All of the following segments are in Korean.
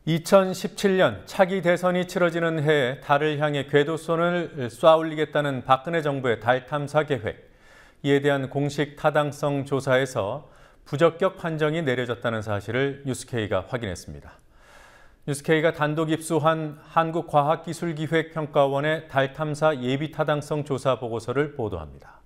2017년 차기 대선이 치러지는 해에 달을 향해 궤도선을 쏘아올리겠다는 박근혜 정부의 달 탐사 계획. 이에 대한 공식 타당성 조사에서 부적격 판정이 내려졌다는 사실을 뉴스K가 확인했습니다. 뉴스K가 단독 입수한 한국과학기술기획평가원의 달 탐사 예비 타당성 조사 보고서를 보도합니다.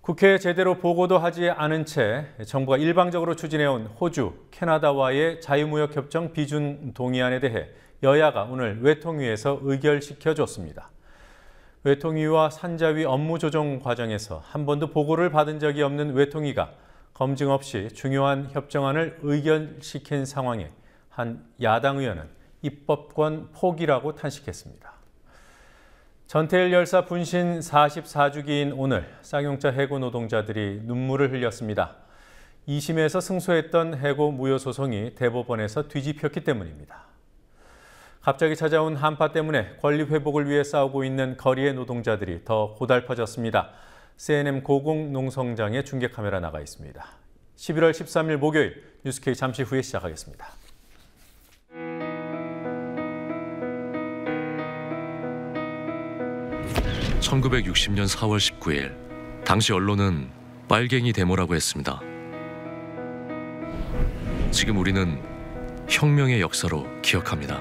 국회에 제대로 보고도 하지 않은 채 정부가 일방적으로 추진해온 호주, 캐나다와의 자유무역협정 비준 동의안에 대해 여야가 오늘 외통위에서 의결시켜줬습니다. 외통위와 산자위 업무 조정 과정에서 한 번도 보고를 받은 적이 없는 외통위가 검증 없이 중요한 협정안을 의결시킨 상황에 한 야당 의원은 입법권 포기라고 탄식했습니다. 전태일 열사 분신 44주기인 오늘 쌍용차 해고 노동자들이 눈물을 흘렸습니다. 2심에서 승소했던 해고 무효 소송이 대법원에서 뒤집혔기 때문입니다. 갑자기 찾아온 한파 때문에 권리 회복을 위해 싸우고 있는 거리의 노동자들이 더 고달퍼졌습니다. CNN 고공농성장에 중계 카메라 나가 있습니다. 11월 13일 목요일 뉴스K 잠시 후에 시작하겠습니다. (1960년 4월 19일) 당시 언론은 빨갱이 데모라고 했습니다. 지금 우리는 혁명의 역사로 기억합니다.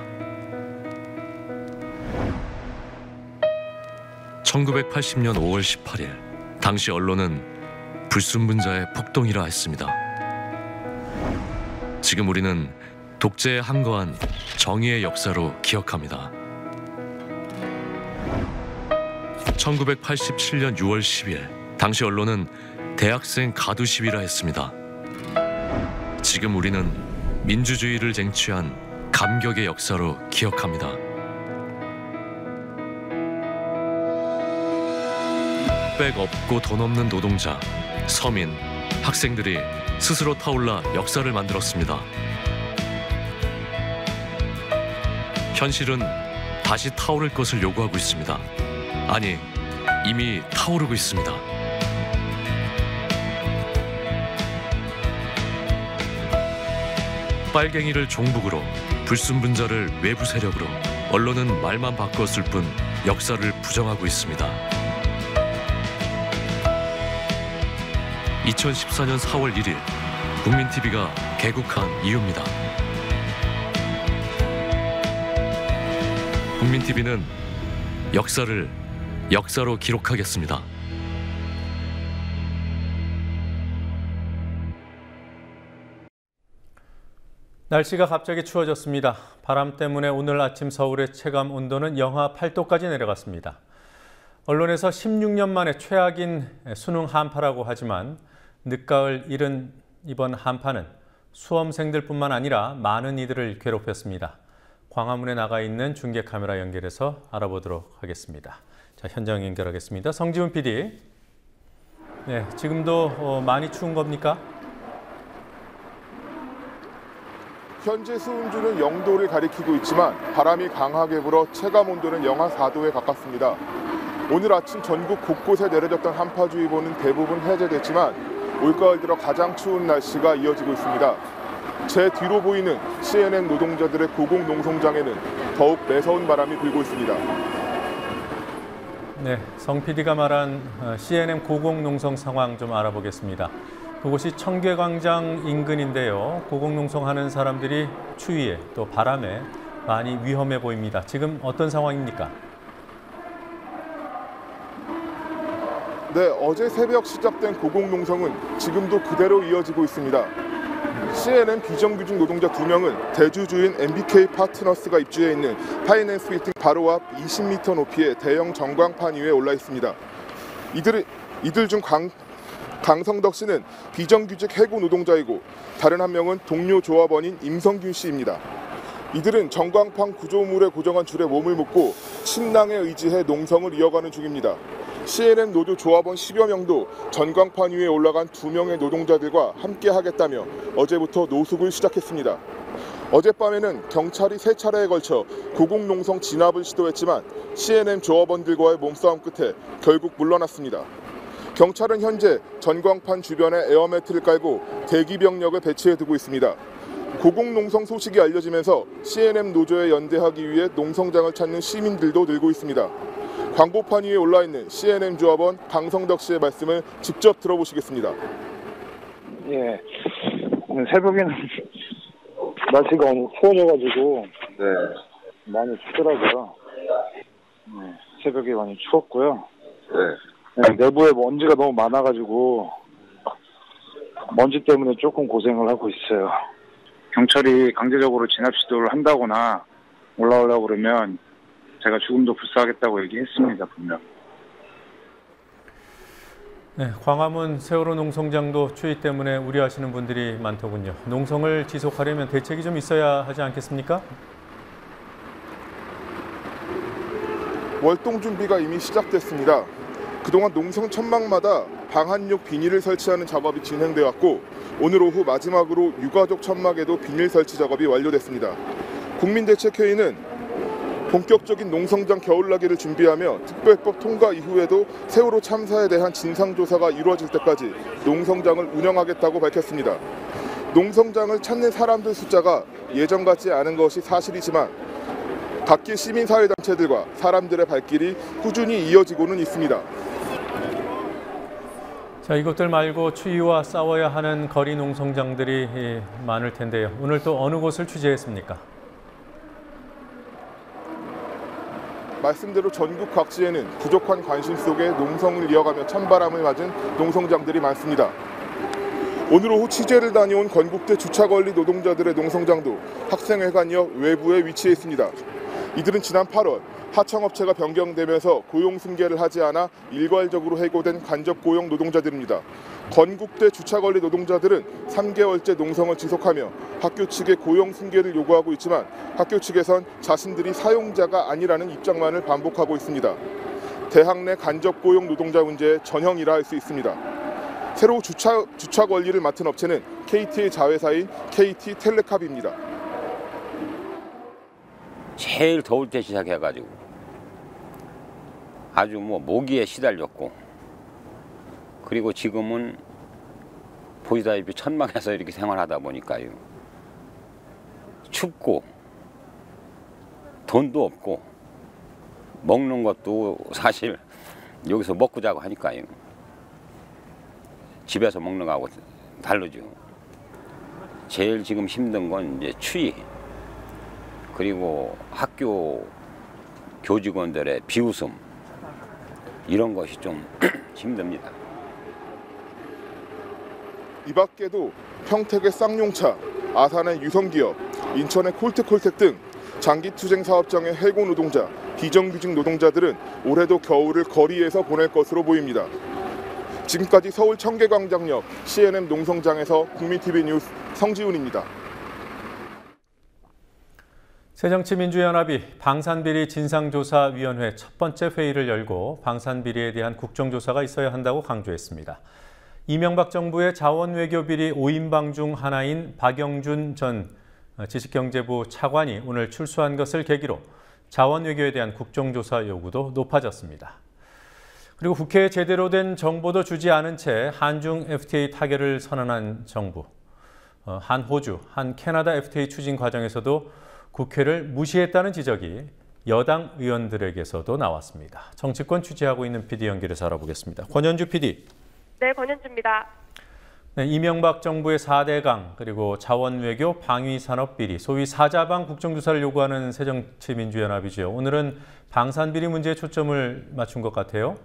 1980년 5월 18일 당시 언론은 불순분자의 폭동이라 했습니다. 지금 우리는 독재에 항거한 정의의 역사로 기억합니다. 1987년 6월 10일 당시 언론은 대학생 가두 시위라 했습니다. 지금 우리는 민주주의를 쟁취한 감격의 역사로 기억합니다. 백 없고 돈 없는 노동자, 서민, 학생들이 스스로 타올라 역사를 만들었습니다. 현실은 다시 타오를 것을 요구하고 있습니다. 아니, 이미 타오르고 있습니다. 빨갱이를 종북으로, 불순분자를 외부 세력으로, 언론은 말만 바꿨을 뿐 역사를 부정하고 있습니다. 2014년 4월 1일 국민TV가 개국한 이유입니다. 국민TV는 역사를 역사로 기록하겠습니다. 날씨가 갑자기 추워졌습니다. 바람 때문에 오늘 아침 서울의 체감 온도는 영하 8도까지 내려갔습니다. 언론에서 16년 만에 최악인 수능 한파라고 하지만 늦가을 이른 이번 한파는 수험생들뿐만 아니라 많은 이들을 괴롭혔습니다. 광화문에 나가 있는 중계 카메라 연결해서 알아보도록 하겠습니다. 자, 현장 연결하겠습니다. 성지훈 PD. 네, 지금도 많이 추운 겁니까? 현재 수온주는 0도를 가리키고 있지만 바람이 강하게 불어 체감 온도는 영하 4도에 가깝습니다. 오늘 아침 전국 곳곳에 내려졌던 한파주의보는 대부분 해제됐지만 올가을 들어 가장 추운 날씨가 이어지고 있습니다. 제 뒤로 보이는 CNN 노동자들의 고공농성장에는 더욱 매서운 바람이 불고 있습니다. 네, 성 PD가 말한 CNN 고공농성 상황 좀 알아보겠습니다. 그곳이 청계광장 인근인데요. 고공농성하는 사람들이 추위에 또 바람에 많이 위험해 보입니다. 지금 어떤 상황입니까? 네, 어제 새벽 시작된 고공농성은 지금도 그대로 이어지고 있습니다. CNN 비정규직 노동자 2명은 대주 주인 MBK 파트너스가 입주해 있는 파이낸스 빌딩 바로 앞 20m 높이의 대형 전광판 위에 올라 있습니다. 이들 중 강성덕 씨는 비정규직 해고 노동자이고 다른 한 명은 동료 조합원인 임성균 씨입니다. 이들은 전광판 구조물에 고정한 줄에 몸을 묶고 침낭에 의지해 농성을 이어가는 중입니다. CNN 노조 조합원 10여 명도 전광판 위에 올라간 2명의 노동자들과 함께 하겠다며 어제부터 노숙을 시작했습니다. 어젯밤에는 경찰이 3차례에 걸쳐 고공농성 진압을 시도했지만 CNN 조합원들과의 몸싸움 끝에 결국 물러났습니다. 경찰은 현재 전광판 주변에 에어매트를 깔고 대기 병력을 배치해두고 있습니다. 고공농성 소식이 알려지면서 C&M 노조에 연대하기 위해 농성장을 찾는 시민들도 늘고 있습니다. 광고판 위에 올라있는 C&M 조합원 강성덕 씨의 말씀을 직접 들어보시겠습니다. 예, 오늘 새벽에는 날씨가 너무 추워져가지고 많이 춥더라고요. 네, 새벽에 많이 추웠고요. 내부에 먼지가 너무 많아가지고 먼지 때문에 조금 고생을 하고 있어요. 경찰이 강제적으로 진압 시도를 한다거나 올라오려고 그러면 제가 죽음도 불사하겠다고 얘기했습니다, 분명. 네, 광화문 세월호 농성장도 추위 때문에 우려하시는 분들이 많더군요. 농성을 지속하려면 대책이 좀 있어야 하지 않겠습니까? 월동 준비가 이미 시작됐습니다. 그동안 농성 천막마다 방한용 비닐을 설치하는 작업이 진행되어 왔고 오늘 오후 마지막으로 유가족 천막에도 비닐 설치 작업이 완료됐습니다. 국민대책회의는 본격적인 농성장 겨울나기를 준비하며 특별법 통과 이후에도 세월호 참사에 대한 진상조사가 이루어질 때까지 농성장을 운영하겠다고 밝혔습니다. 농성장을 찾는 사람들 숫자가 예전 같지 않은 것이 사실이지만 각기 시민사회단체들과 사람들의 발길이 꾸준히 이어지고는 있습니다. 자, 이것들 말고 추위와 싸워야 하는 거리 농성장들이 많을 텐데요. 오늘 또 어느 곳을 취재했습니까? 말씀대로 전국 각지에는 부족한 관심 속에 농성을 이어가며 찬바람을 맞은 농성장들이 많습니다. 오늘 오후 취재를 다녀온 건국대 주차관리 노동자들의 농성장도 학생회관이어 외부에 위치해 있습니다. 이들은 지난 8월 하청업체가 변경되면서 고용 승계를 하지 않아 일괄적으로 해고된 간접 고용 노동자들입니다. 건국대 주차관리 노동자들은 3개월째 농성을 지속하며 학교 측에 고용 승계를 요구하고 있지만 학교 측에선 자신들이 사용자가 아니라는 입장만을 반복하고 있습니다. 대학 내 간접 고용 노동자 문제의 전형이라 할 수 있습니다. 새로 주차 관리를 맡은 업체는 KT의 자회사인 KT텔레캅입니다. 제일 더울 때 시작해가지고 아주 모기에 시달렸고 그리고 지금은 보시다시피 천막에서 이렇게 생활하다 보니까요 춥고 돈도 없고 먹는 것도 사실 여기서 먹고 자고 하니까요 집에서 먹는 거하고 다르죠. 제일 지금 힘든 건 이제 추위 그리고 학교 교직원들의 비웃음 이런 것이 좀 힘듭니다. 이 밖에도 평택의 쌍용차, 아산의 유성기업, 인천의 콜택콜택 등 장기투쟁 사업장의 해고 노동자, 비정규직 노동자들은 올해도 겨울을 거리에서 보낼 것으로 보입니다. 지금까지 서울 청계광장역 C&M 농성장에서 국민TV 뉴스 성지훈입니다. 새정치민주연합이 방산비리 진상조사위원회 첫 번째 회의를 열고 방산비리에 대한 국정조사가 있어야 한다고 강조했습니다. 이명박 정부의 자원외교비리 5인방 중 하나인 박영준 전 지식경제부 차관이 오늘 출소한 것을 계기로 자원외교에 대한 국정조사 요구도 높아졌습니다. 그리고 국회에 제대로 된 정보도 주지 않은 채 한중 FTA 타결을 선언한 정부, 한 호주, 한 캐나다 FTA 추진 과정에서도 국회를 무시했다는 지적이 여당 의원들에게서도 나왔습니다. 정치권 취재하고 있는 PD 연결해서 알아보겠습니다. 권현주 PD. 네, 권현주입니다. 네, 이명박 정부의 4대강 그리고 자원외교 방위산업비리, 소위 사자방 국정조사를 요구하는 새정치민주연합이죠. 오늘은 방산비리 문제에 초점을 맞춘 것 같아요.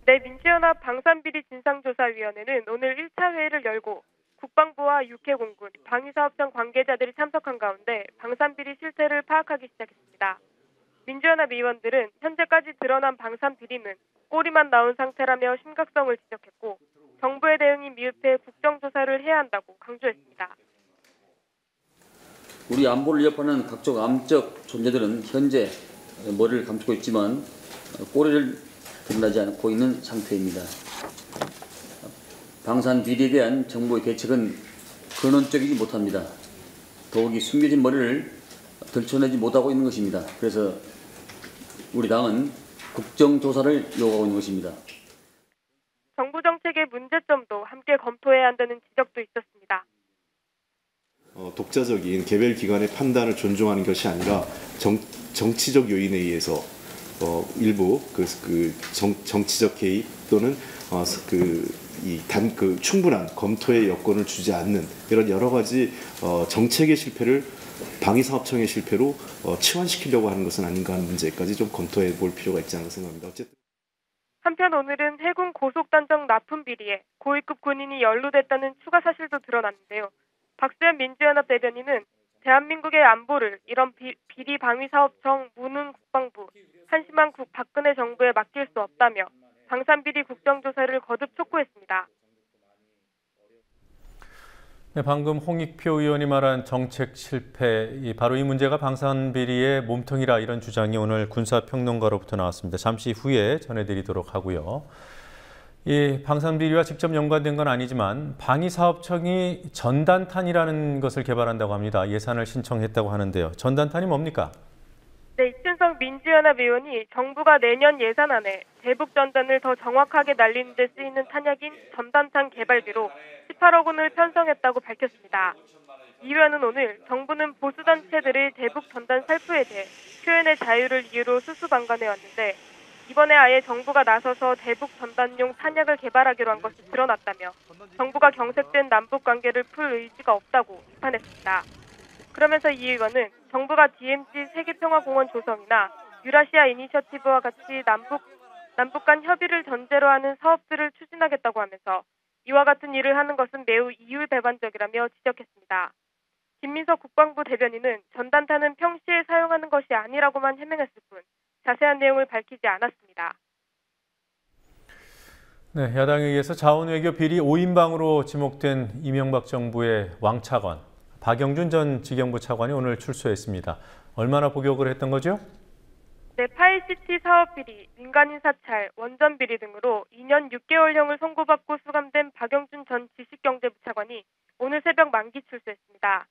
네, 민주연합 방산비리 진상조사위원회는 오늘 1차 회의를 열고 국방부와 육해공군, 방위사업청 관계자들이 참석한 가운데 방산비리 실태를 파악하기 시작했습니다. 민주연합 의원들은 현재까지 드러난 방산비리는 꼬리만 나온 상태라며 심각성을 지적했고 정부의 대응이 미흡해 국정조사를 해야 한다고 강조했습니다. 우리 안보를 위협하는 각종 암적 존재들은 현재 머리를 감추고 있지만 꼬리를 드러나지 않고 있는 상태입니다. 방산 비리에 대한 정부의 대책은 근원적이지 못합니다. 더욱이 숨겨진 머리를 들춰내지 못하고 있는 것입니다. 그래서 우리 당은 국정조사를 요구하고 있는 것입니다. 정부 정책의 문제점도 함께 검토해야 한다는 지적도 있었습니다. 독자적인 개별 기관의 판단을 존중하는 것이 아니라 정치적 요인에 의해서 일부 정치적 개입 또는 충분한 검토의 여건을 주지 않는 이런 여러 가지 정책의 실패를 방위사업청의 실패로 치환시키려고 하는 것은 아닌가 하는 문제까지 좀 검토해 볼 필요가 있지 않나 생각합니다. 어쨌든. 한편 오늘은 해군 고속단정 납품 비리에 고위급 군인이 연루됐다는 추가 사실도 드러났는데요. 박수현 민주연합 대변인은 대한민국의 안보를 이런 비리 방위사업청, 문흥 국방부, 한심한 박근혜 정부에 맡길 수 없다며 방산비리 국정조사를 거듭 촉구했습니다. 네, 방금 홍익표 의원이 말한 정책 실패, 바로 이 문제가 방산비리의 몸통이라 이런 주장이 오늘 군사평론가로부터 나왔습니다. 잠시 후에 전해드리도록 하고요. 이 방산비리와 직접 연관된 건 아니지만 방위사업청이 전단탄이라는 것을 개발한다고 합니다. 예산을 신청했다고 하는데요. 전단탄이 뭡니까? 네, 이춘석 민주연합 의원이 정부가 내년 예산안에 대북 전단을 더 정확하게 날리는 데 쓰이는 탄약인 전단탄 개발비로 18억 원을 편성했다고 밝혔습니다. 이 의원은 오늘 정부는 보수단체들의 대북 전단 살포에 대해 표현의 자유를 이유로 수수방관해 왔는데 이번에 아예 정부가 나서서 대북 전단용 탄약을 개발하기로 한 것이 드러났다며 정부가 경색된 남북 관계를 풀 의지가 없다고 비판했습니다. 그러면서 이 의원은 정부가 DMZ 세계평화공원 조성이나 유라시아 이니셔티브와 같이 남북 간 협의를 전제로 하는 사업들을 추진하겠다고 하면서 이와 같은 일을 하는 것은 매우 이율배반적이라며 지적했습니다. 김민석 국방부 대변인은 전단탄은 평시에 사용하는 것이 아니라고만 해명했을 뿐 자세한 내용을 밝히지 않았습니다. 네, 야당에 의해서 자원외교 비리 5인방으로 지목된 이명박 정부의 왕차관, 박영준 전 지경부 차관이 오늘 출소했습니다. 얼마나 복역을 했던 거죠? 네, 파이시티 사업 비리, 민간인 사찰, 원전 비리 등으로 2년 6개월형을 선고받고 수감된 박영준 전 지식경제부 차관이 오늘 새벽 만기 출소했습니다.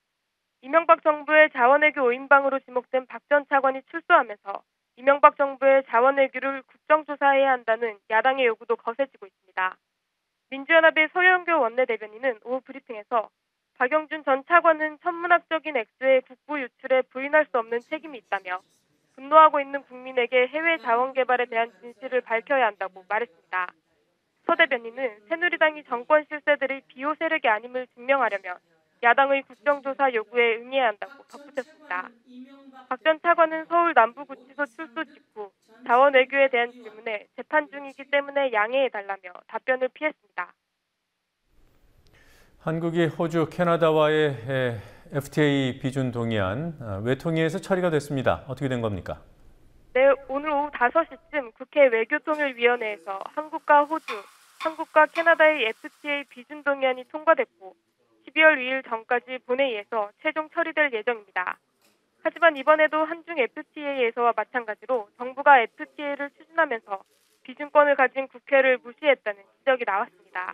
이명박 정부의 자원외교 5인방으로 지목된 박 전 차관이 출소하면서 이명박 정부의 자원외교를 국정조사해야 한다는 야당의 요구도 거세지고 있습니다. 민주연합의 서영교 원내대변인은 오후 브리핑에서 박영준 전 차관은 천문학적인 액수의 국부 유출에 부인할 수 없는 책임이 있다며 분노하고 있는 국민에게 해외 자원 개발에 대한 진실을 밝혀야 한다고 말했습니다. 서 대변인은 새누리당이 정권 실세들의 비호 세력이 아님을 증명하려면 야당의 국정조사 요구에 응해야 한다고 덧붙였습니다. 박 전 차관은 서울 남부구치소 출소 직후 자원 외교에 대한 질문에 재판 중이기 때문에 양해해달라며 답변을 피했습니다. 한국이 호주, 캐나다와의 FTA 비준 동의안 외통위에서 처리가 됐습니다. 어떻게 된 겁니까? 네, 오늘 오후 5시쯤 국회 외교통일위원회에서 한국과 호주, 한국과 캐나다의 FTA 비준 동의안이 통과됐고 12월 2일 전까지 본회의에서 최종 처리될 예정입니다. 하지만 이번에도 한중 FTA에서와 마찬가지로 정부가 FTA를 추진하면서 비준권을 가진 국회를 무시했다는 지적이 나왔습니다.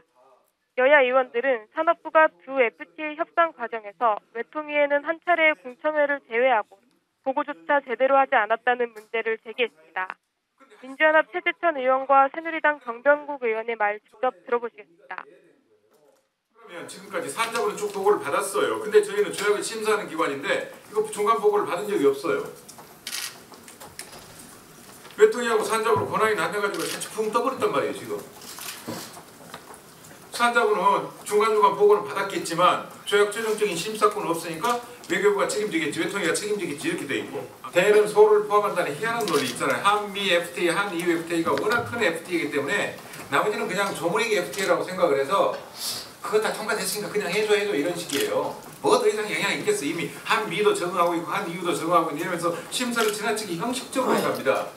여야 의원들은 산업부가 두 FTA 협상 과정에서 외통위에는 한 차례의 공청회를 제외하고 보고조차 제대로 하지 않았다는 문제를 제기했습니다. 민주연합 최재천 의원과 새누리당 정병국 의원의 말 직접 들어보시겠습니다. 그러면 지금까지 산자부는 쭉 보고를 받았어요. 근데 저희는 조약을 심사하는 기관인데 이거 중간 보고를 받은 적이 없어요. 외통위하고 산자부로 권한이 나눠가지고 같이 붕 떠버렸단 말이에요 지금. 산자부는 중간중간 보고는 받았겠지만 조약 최종적인 심사권은 없으니까 외교부가 책임지겠지, 외통위가 책임지겠지 이렇게 돼 있고 대는 서울을 포함한다는 희한한 논리 있잖아요. 한미 FTA, 한EU FTA가 워낙 큰 FTA이기 때문에 나머지는 그냥 조문이기 FTA라고 생각을 해서 그거 다 통과됐으니까 그냥 해줘 이런 식이에요. 뭐가 더 이상 영향이 있겠어. 이미 한미도 적응하고 있고 한EU도 적응하고 있고 이러면서 심사를 지나치게 형식적으로 합니다.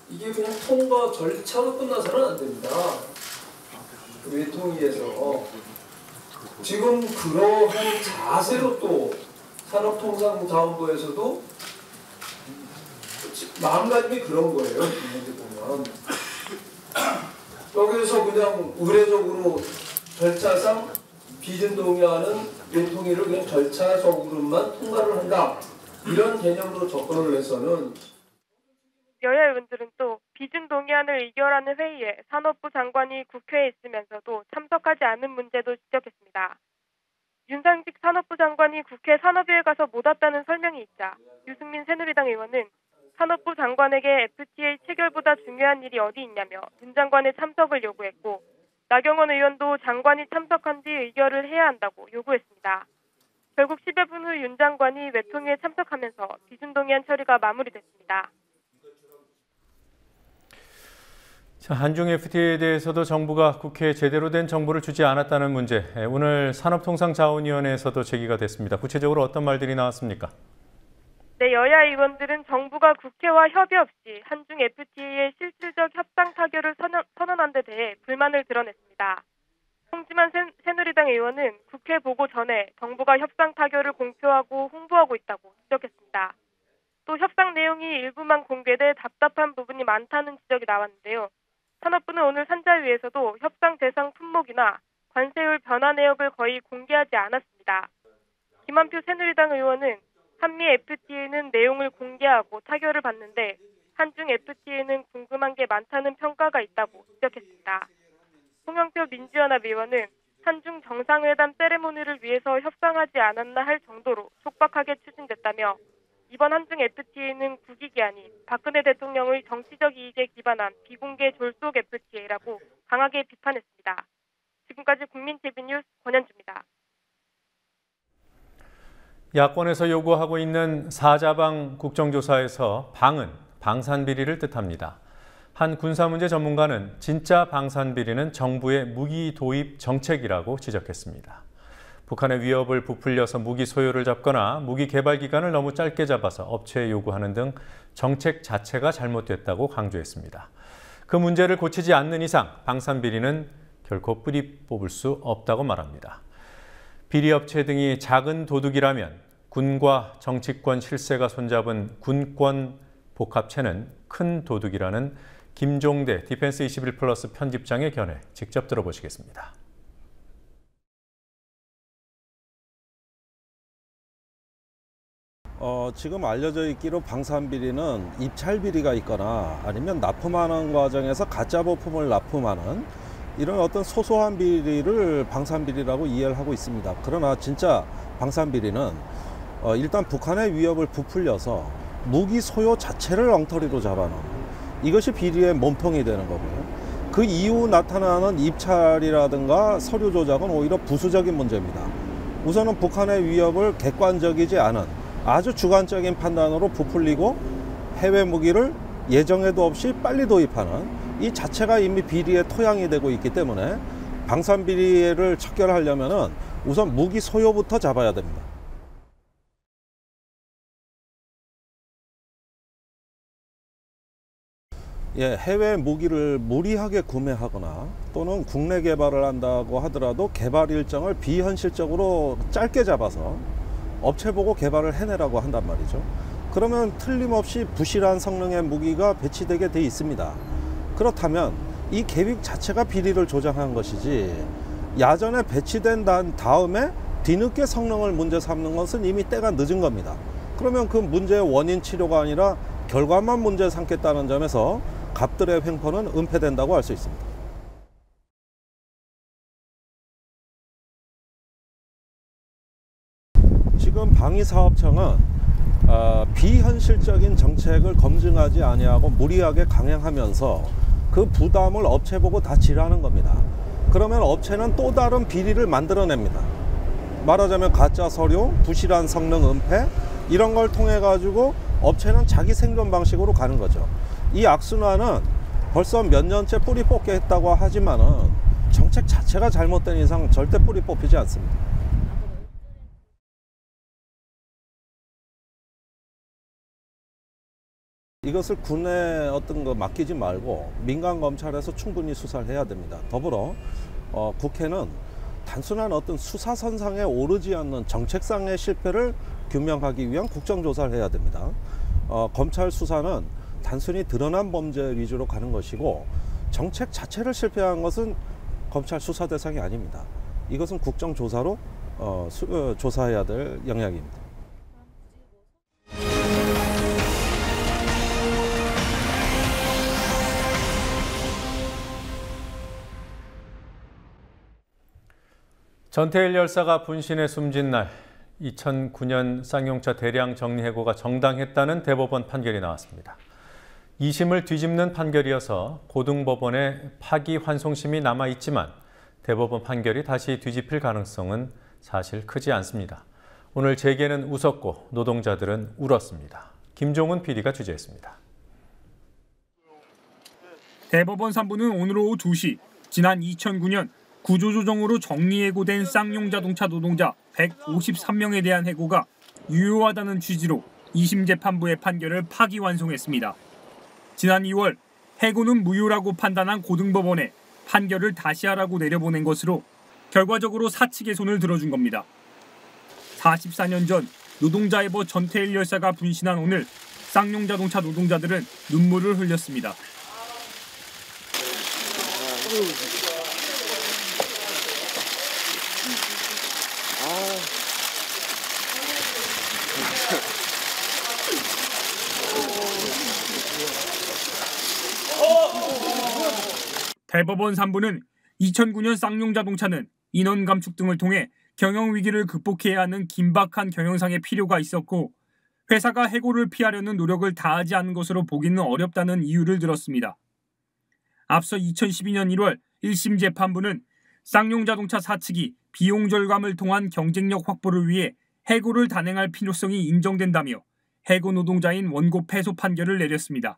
이게 그냥 통과 절차로 끝나서는 안 됩니다. 외통위에서 지금 그러한 자세로 또 산업통상자원부에서도 마음가짐이 그런 거예요. 보면 여기서 그냥 의례적으로 절차상 비준 동의안은 외통위를 그냥 절차적으로만 통과를 한다 이런 개념으로 접근을 해서는. 여야 의원들은 또 비준 동의안을 의결하는 회의에 산업부 장관이 국회에 있으면서도 참석하지 않은 문제도 지적했습니다. 윤상직 산업부 장관이 국회 산업위에 가서 못 왔다는 설명이 있자 유승민 새누리당 의원은 산업부 장관에게 FTA 체결보다 중요한 일이 어디 있냐며 윤 장관의 참석을 요구했고, 나경원 의원도 장관이 참석한 뒤 의결을 해야 한다고 요구했습니다. 결국 10여 분 후 윤 장관이 외통위에 참석하면서 비준동의안 처리가 마무리됐습니다. 자, 한중 FTA에 대해서도 정부가 국회에 제대로 된 정보를 주지 않았다는 문제, 오늘 산업통상자원위원회에서도 제기가 됐습니다. 구체적으로 어떤 말들이 나왔습니까? 네, 여야 의원들은 정부가 국회와 협의 없이 한중 FTA의 실질적 협상 타결을 선언한 데 대해 불만을 드러냈습니다. 홍지만 새누리당 의원은 국회 보고 전에 정부가 협상 타결을 공표하고 홍보하고 있다고 지적했습니다. 또 협상 내용이 일부만 공개돼 답답한 부분이 많다는 지적이 나왔는데요. 산업부는 오늘 산자위에서도 협상 대상 품목이나 관세율 변화 내역을 거의 공개하지 않았습니다. 김한표 새누리당 의원은 한미 FTA는 내용을 공개하고 타결을 받는데 한중 FTA는 궁금한 게 많다는 평가가 있다고 지적했습니다. 홍영표 민주연합 의원은 한중 정상회담 세레모니를 위해서 협상하지 않았나 할 정도로 촉박하게 추진됐다며 이번 한중 FTA는 국익이 아닌 박근혜 대통령의 정치적 이익에 기반한 비공개 졸속 FTA라고 강하게 비판했습니다. 지금까지 국민TV 뉴스 권현주입니다. 야권에서 요구하고 있는 사자방 국정조사에서 방은 방산비리를 뜻합니다. 한 군사문제 전문가는 진짜 방산비리는 정부의 무기 도입 정책이라고 지적했습니다. 북한의 위협을 부풀려서 무기 소요를 잡거나 무기 개발 기간을 너무 짧게 잡아서 업체에 요구하는 등 정책 자체가 잘못됐다고 강조했습니다. 그 문제를 고치지 않는 이상 방산비리는 결코 뿌리 뽑을 수 없다고 말합니다. 비리업체 등이 작은 도둑이라면 군과 정치권 실세가 손잡은 군권 복합체는 큰 도둑이라는 김종대 디펜스 21플러스 편집장의 견해 직접 들어보시겠습니다. 지금 알려져 있기로 방산비리는 입찰비리가 있거나 아니면 납품하는 과정에서 가짜 부품을 납품하는 이런 어떤 소소한 비리를 방산비리라고 이해를 하고 있습니다. 그러나 진짜 방산비리는 일단 북한의 위협을 부풀려서 무기 소요 자체를 엉터리로 잡아놓은 이것이 비리의 몸통이 되는 거고요. 그 이후 나타나는 입찰이라든가 서류 조작은 오히려 부수적인 문제입니다. 우선은 북한의 위협을 객관적이지 않은 아주 주관적인 판단으로 부풀리고 해외 무기를 예정에도 없이 빨리 도입하는 이 자체가 이미 비리의 토양이 되고 있기 때문에 방산비리를 척결하려면 우선 무기 소요부터 잡아야 됩니다. 해외 무기를 무리하게 구매하거나 또는 국내 개발을 한다고 하더라도 개발 일정을 비현실적으로 짧게 잡아서 업체 보고 개발을 해내라고 한단 말이죠. 그러면 틀림없이 부실한 성능의 무기가 배치되게 돼 있습니다. 그렇다면 이 계획 자체가 비리를 조장한 것이지 야전에 배치된 다음에 뒤늦게 성능을 문제 삼는 것은 이미 때가 늦은 겁니다. 그러면 그 문제의 원인 치료가 아니라 결과만 문제 삼겠다는 점에서 갑들의 횡포는 은폐된다고 할 수 있습니다. 지금 방위사업청은 비현실적인 정책을 검증하지 아니하고 무리하게 강행하면서 그 부담을 업체 보고 다 지라는 겁니다. 그러면 업체는 또 다른 비리를 만들어냅니다. 말하자면 가짜 서류, 부실한 성능 은폐 이런 걸 통해 가지고 업체는 자기 생존 방식으로 가는 거죠. 이 악순환은 벌써 몇 년째 뿌리 뽑게 했다고 하지만은 정책 자체가 잘못된 이상 절대 뿌리 뽑히지 않습니다. 이것을 군에 어떤 거 맡기지 말고 민간 검찰에서 충분히 수사를 해야 됩니다. 더불어 국회는 단순한 어떤 수사선상에 오르지 않는 정책상의 실패를 규명하기 위한 국정조사를 해야 됩니다. 검찰 수사는 단순히 드러난 범죄 위주로 가는 것이고 정책 자체를 실패한 것은 검찰 수사 대상이 아닙니다. 이것은 국정조사로 조사해야 될 영역입니다. 전태일 열사가 분신해 숨진 날 2009년 쌍용차 대량 정리해고가 정당했다는 대법원 판결이 나왔습니다. 2심을 뒤집는 판결이어서 고등법원에 파기환송심이 남아있지만 대법원 판결이 다시 뒤집힐 가능성은 사실 크지 않습니다. 오늘 재계는 웃었고 노동자들은 울었습니다. 김종훈 PD가 취재했습니다. 대법원 3부는 오늘 오후 2시 지난 2009년 구조조정으로 정리해고된 쌍용자동차 노동자 153명에 대한 해고가 유효하다는 취지로 2심 재판부의 판결을 파기환송했습니다. 지난 2월 해고는 무효라고 판단한 고등법원에 판결을 다시 하라고 내려보낸 것으로 결과적으로 사측의 손을 들어준 겁니다. 44년 전 노동자해보 전태일 열사가 분신한 오늘 쌍용자동차 노동자들은 눈물을 흘렸습니다. 대법원 3부는 2009년 쌍용자동차는 인원 감축 등을 통해 경영 위기를 극복해야 하는 긴박한 경영상의 필요가 있었고 회사가 해고를 피하려는 노력을 다하지 않은 것으로 보기는 어렵다는 이유를 들었습니다. 앞서 2012년 1월 1심 재판부는 쌍용자동차 사측이 비용 절감을 통한 경쟁력 확보를 위해 해고를 단행할 필요성이 인정된다며 해고 노동자인 원고 패소 판결을 내렸습니다.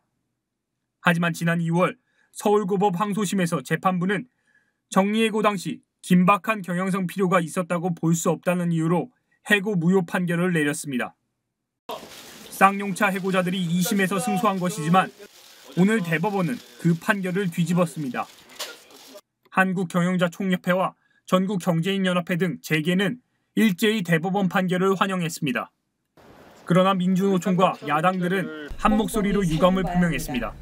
하지만 지난 2월 서울고법 항소심에서 재판부는 정리해고 당시 긴박한 경영상 필요가 있었다고 볼 수 없다는 이유로 해고 무효 판결을 내렸습니다. 쌍용차 해고자들이 2심에서 승소한 것이지만 오늘 대법원은 그 판결을 뒤집었습니다. 한국경영자총협회와 전국경제인연합회 등 재계는 일제히 대법원 판결을 환영했습니다. 그러나 민주노총과 야당들은 한 목소리로 유감을 표명했습니다.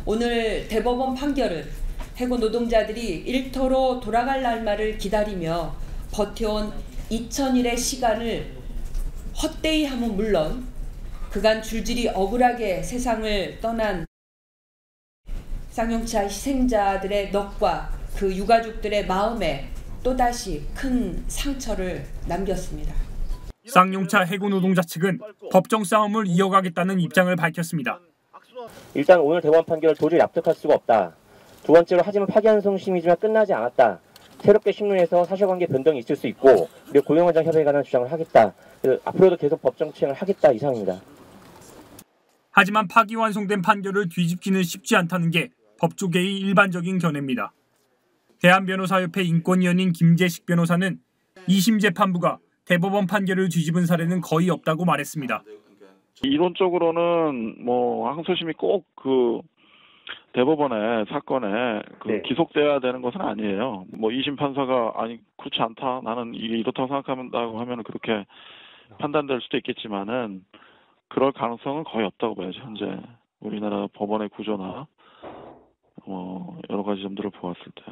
오늘 대법원 판결은 해고 노동자들이 일터로 돌아갈 날만을 기다리며 버텨온 2000일의 시간을 헛되이 함은 물론 그간 줄줄이 억울하게 세상을 떠난 쌍용차 희생자들의 넋과 그 유가족들의 마음에 또다시 큰 상처를 남겼습니다. 쌍용차 해고 노동자 측은 법정 싸움을 이어가겠다는 입장을 밝혔습니다. 일단 오늘 대법원 판결을 도저히 납득할 수가 없다. 두 번째로 하지만 파기환송심이지만 끝나지 않았다. 새롭게 심문해서 사실관계 변동이 있을 수 있고 그리고 고용원장 협의에 관한 주장을 하겠다. 앞으로도 계속 법정 투쟁을 하겠다 이상입니다. 하지만 파기환송된 판결을 뒤집기는 쉽지 않다는 게 법조계의 일반적인 견해입니다. 대한변호사협회 인권위원인 김재식 변호사는 2심 재판부가 대법원 판결을 뒤집은 사례는 거의 없다고 말했습니다. 이론적으로는 항소심이 꼭 그 대법원의 사건에 기속돼야 되는 것은 아니에요. 2심 판사가 아니 그렇지 않다. 나는 이게 이렇다고 생각한다고 하면 그렇게 판단될 수도 있겠지만은 그럴 가능성은 거의 없다고 봐야죠. 현재 우리나라 법원의 구조나 여러 가지 점들을 보았을 때.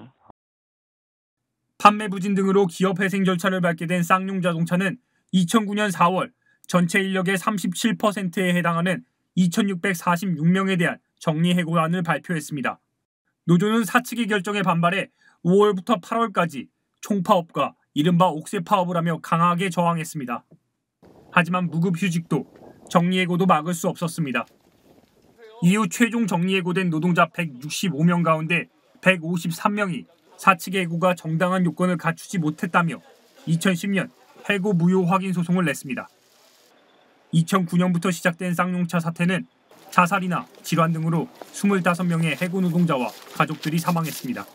판매 부진 등으로 기업 회생 절차를 밟게 된 쌍용자동차는 2009년 4월 전체 인력의 37%에 해당하는 2,646명에 대한 정리해고안을 발표했습니다. 노조는 사측의 결정에 반발해 5월부터 8월까지 총파업과 이른바 옥새 파업을 하며 강하게 저항했습니다. 하지만 무급휴직도 정리해고도 막을 수 없었습니다. 이후 최종 정리해고된 노동자 165명 가운데 153명이 사측의 해고가 정당한 요건을 갖추지 못했다며 2010년 해고 무효 확인 소송을 냈습니다. 2009년부터 시작된 쌍용차 사태는 자살이나 질환 등으로 25명의 해고 노동자와 가족들이 사망했습니다.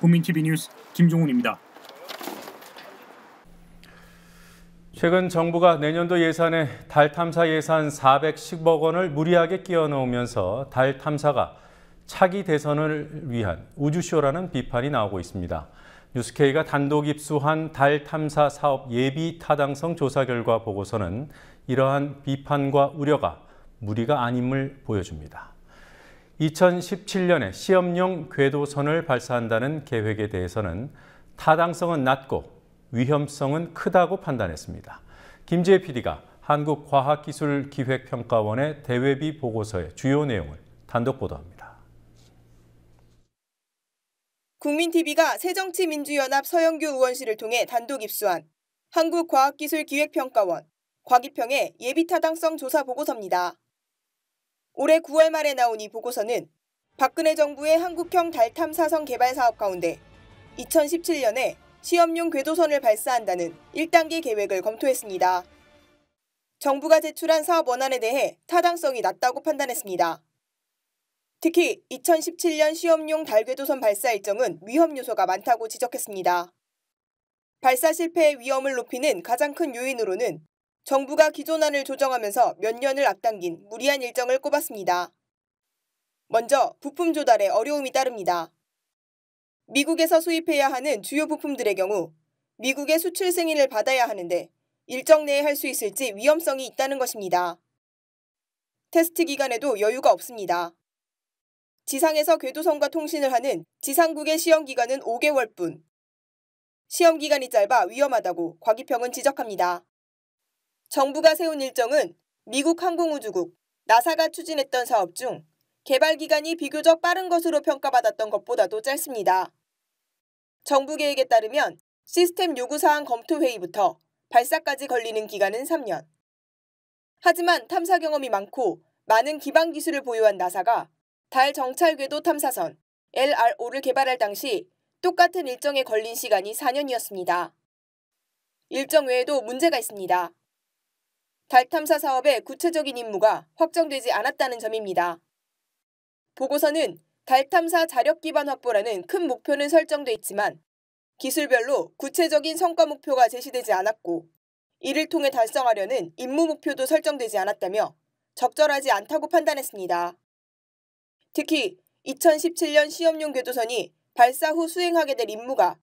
국민TV 뉴스 김종훈입니다. 최근 정부가 내년도 예산에 달 탐사 예산 410억 원을 무리하게 끼워 넣으면서 달 탐사가 차기 대선을 위한 우주쇼라는 비판이 나오고 있습니다. 뉴스K가 단독 입수한 달 탐사 사업 예비 타당성 조사 결과 보고서는 이러한 비판과 우려가 무리가 아님을 보여줍니다. 2017년에 시험용 궤도선을 발사한다는 계획에 대해서는 타당성은 낮고 위험성은 크다고 판단했습니다. 김지혜 PD가 한국과학기술기획평가원의 대외비 보고서의 주요 내용을 단독 보도합니다. 국민TV가 새정치민주연합 서영규 의원실을 통해 단독 입수한 한국과학기술기획평가원 과기평의 예비타당성 조사 보고서입니다. 올해 9월 말에 나온 이 보고서는 박근혜 정부의 한국형 달 탐사선 개발 사업 가운데 2017년에 시험용 궤도선을 발사한다는 1단계 계획을 검토했습니다. 정부가 제출한 사업 원안에 대해 타당성이 낮다고 판단했습니다. 특히 2017년 시험용 달 궤도선 발사 일정은 위험 요소가 많다고 지적했습니다. 발사 실패의 위험을 높이는 가장 큰 요인으로는 정부가 기존안을 조정하면서 몇 년을 앞당긴 무리한 일정을 꼽았습니다. 먼저 부품 조달에 어려움이 따릅니다. 미국에서 수입해야 하는 주요 부품들의 경우 미국의 수출 승인을 받아야 하는데 일정 내에 할 수 있을지 위험성이 있다는 것입니다. 테스트 기간에도 여유가 없습니다. 지상에서 궤도선과 통신을 하는 지상국의 시험 기간은 5개월뿐. 시험 기간이 짧아 위험하다고 과기평은 지적합니다. 정부가 세운 일정은 미국 항공우주국, 나사가 추진했던 사업 중 개발 기간이 비교적 빠른 것으로 평가받았던 것보다도 짧습니다. 정부 계획에 따르면 시스템 요구사항 검토 회의부터 발사까지 걸리는 기간은 3년. 하지만 탐사 경험이 많고 많은 기반 기술을 보유한 나사가 달 정찰 궤도 탐사선 LRO를 개발할 당시 똑같은 일정에 걸린 시간이 4년이었습니다. 일정 외에도 문제가 있습니다. 달 탐사 사업의 구체적인 임무가 확정되지 않았다는 점입니다. 보고서는 달 탐사 자력 기반 확보라는 큰 목표는 설정돼 있지만 기술별로 구체적인 성과 목표가 제시되지 않았고 이를 통해 달성하려는 임무 목표도 설정되지 않았다며 적절하지 않다고 판단했습니다. 특히 2017년 시험용 궤도선이 발사 후 수행하게 될 임무가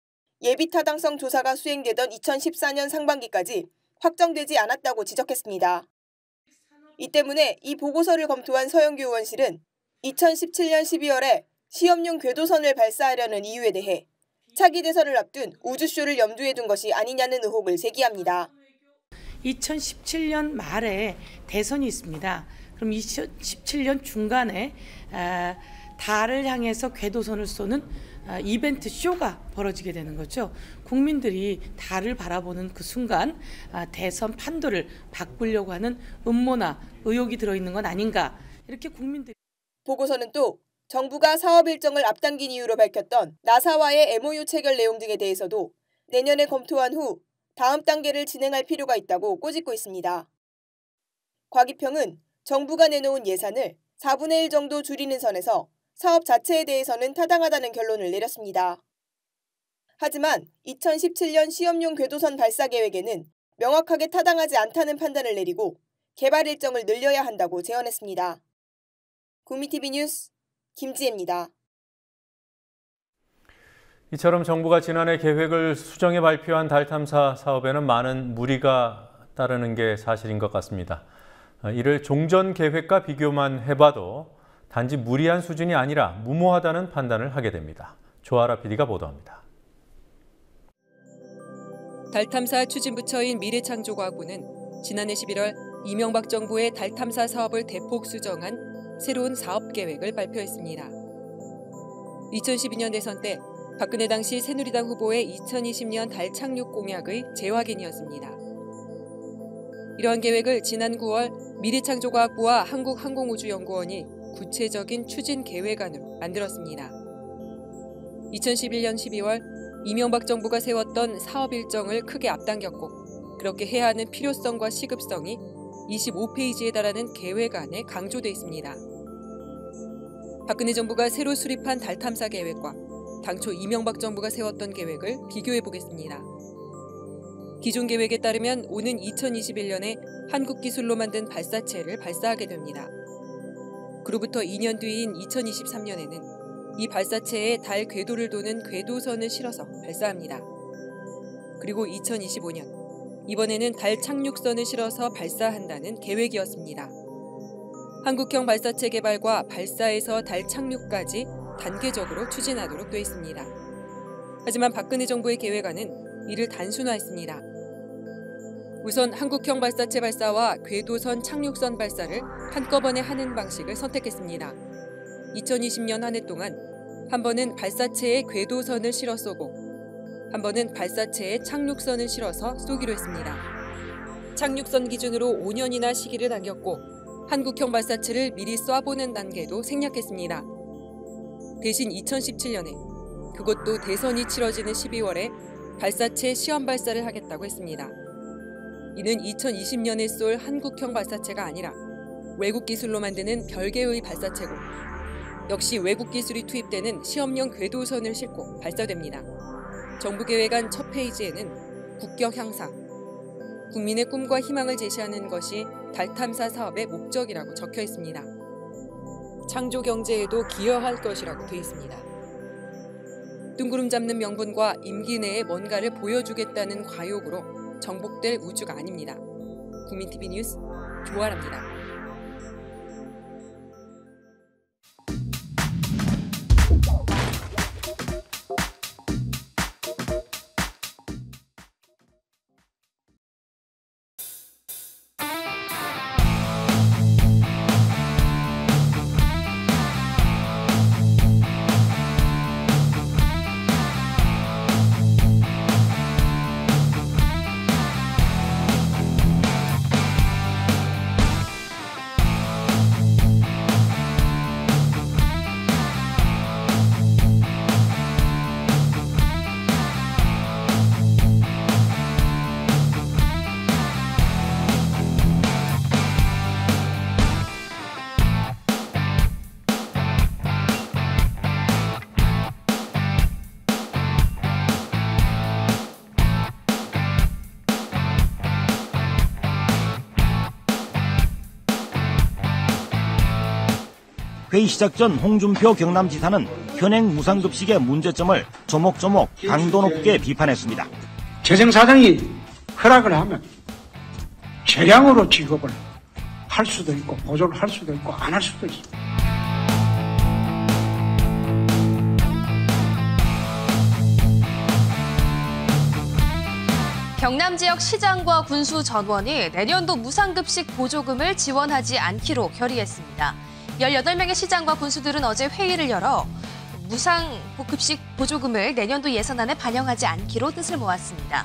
예비타당성 조사가 수행되던 2014년 상반기까지 확정되지 않았다고 지적했습니다. 이 때문에 이 보고서를 검토한 서영규 의원실은 2017년 12월에 시험용 궤도선을 발사하려는 이유에 대해 차기 대선을 앞둔 우주쇼를 염두에 둔 것이 아니냐는 의혹을 제기합니다. 2017년 말에 대선이 있습니다. 그럼 2017년 중간에 달을 향해서 궤도선을 쏘는 이벤트 쇼가 벌어지게 되는 거죠. 국민들이 달을 바라보는 그 순간 대선 판도를 바꾸려고 하는 음모나 의혹이 들어있는 건 아닌가 이렇게 국민들이. 보고서는 또 정부가 사업 일정을 앞당긴 이유로 밝혔던 나사와의 MOU 체결 내용 등에 대해서도 내년에 검토한 후 다음 단계를 진행할 필요가 있다고 꼬집고 있습니다. 과기평은 정부가 내놓은 예산을 4분의 1 정도 줄이는 선에서 사업 자체에 대해서는 타당하다는 결론을 내렸습니다. 하지만 2017년 시험용 궤도선 발사 계획에는 명확하게 타당하지 않다는 판단을 내리고 개발 일정을 늘려야 한다고 제언했습니다. 국민TV 뉴스 김지혜입니다. 이처럼 정부가 지난해 계획을 수정해 발표한 달 탐사 사업에는 많은 무리가 따르는 게 사실인 것 같습니다. 이를 종전 계획과 비교만 해봐도 단지 무리한 수준이 아니라 무모하다는 판단을 하게 됩니다. 조아라 PD가 보도합니다. 달 탐사 추진부처인 미래창조과학부는 지난해 11월 이명박 정부의 달 탐사 사업을 대폭 수정한 새로운 사업 계획을 발표했습니다. 2012년 대선 때 박근혜 당시 새누리당 후보의 2020년 달 착륙 공약의 재확인이었습니다. 이러한 계획을 지난 9월 미래창조과학부와 한국항공우주연구원이 구체적인 추진 계획안으로 만들었습니다. 2011년 12월 이명박 정부가 세웠던 사업 일정을 크게 앞당겼고 그렇게 해야 하는 필요성과 시급성이 25페이지에 달하는 계획안에 강조돼 있습니다. 박근혜 정부가 새로 수립한 달 탐사 계획과 당초 이명박 정부가 세웠던 계획을 비교해 보겠습니다. 기존 계획에 따르면 오는 2021년에 한국 기술로 만든 발사체를 발사하게 됩니다. 그로부터 2년 뒤인 2023년에는 이 발사체에 달 궤도를 도는 궤도선을 실어서 발사합니다. 그리고 2025년, 이번에는 달 착륙선을 실어서 발사한다는 계획이었습니다. 한국형 발사체 개발과 발사에서 달 착륙까지 단계적으로 추진하도록 돼 있습니다. 하지만 박근혜 정부의 계획안은 이를 단순화했습니다. 우선 한국형 발사체 발사와 궤도선 착륙선 발사를 한꺼번에 하는 방식을 선택했습니다. 2020년 한 해 동안 한 번은 발사체에 궤도선을 실어 쏘고 한 번은 발사체에 착륙선을 실어서 쏘기로 했습니다. 착륙선 기준으로 5년이나 시기를 당겼고 한국형 발사체를 미리 쏴보는 단계도 생략했습니다. 대신 2017년에 그것도 대선이 치러지는 12월에 발사체 시험 발사를 하겠다고 했습니다. 이는 2020년에 쏠 한국형 발사체가 아니라 외국 기술로 만드는 별개의 발사체고 역시 외국 기술이 투입되는 시험용 궤도선을 싣고 발사됩니다. 정부 계획안 첫 페이지에는 국격 향상, 국민의 꿈과 희망을 제시하는 것이 달 탐사 사업의 목적이라고 적혀 있습니다. 창조 경제에도 기여할 것이라고 돼 있습니다. 뜬구름 잡는 명분과 임기 내에 뭔가를 보여주겠다는 과욕으로 정복될 우주가 아닙니다. 국민TV 뉴스 조아라입니다. 회의 시작 전 홍준표 경남지사는 현행 무상급식의 문제점을 조목조목 강도 높게 비판했습니다. 재정사정이 허락을 하면 재량으로 지급을 할 수도 있고 보조를 할 수도 있고 안 할 수도 있습니다. 경남 지역 시장과 군수 전원이 내년도 무상급식 보조금을 지원하지 않기로 결의했습니다. 18명의 시장과 군수들은 어제 회의를 열어 무상급식 보조금을 내년도 예산안에 반영하지 않기로 뜻을 모았습니다.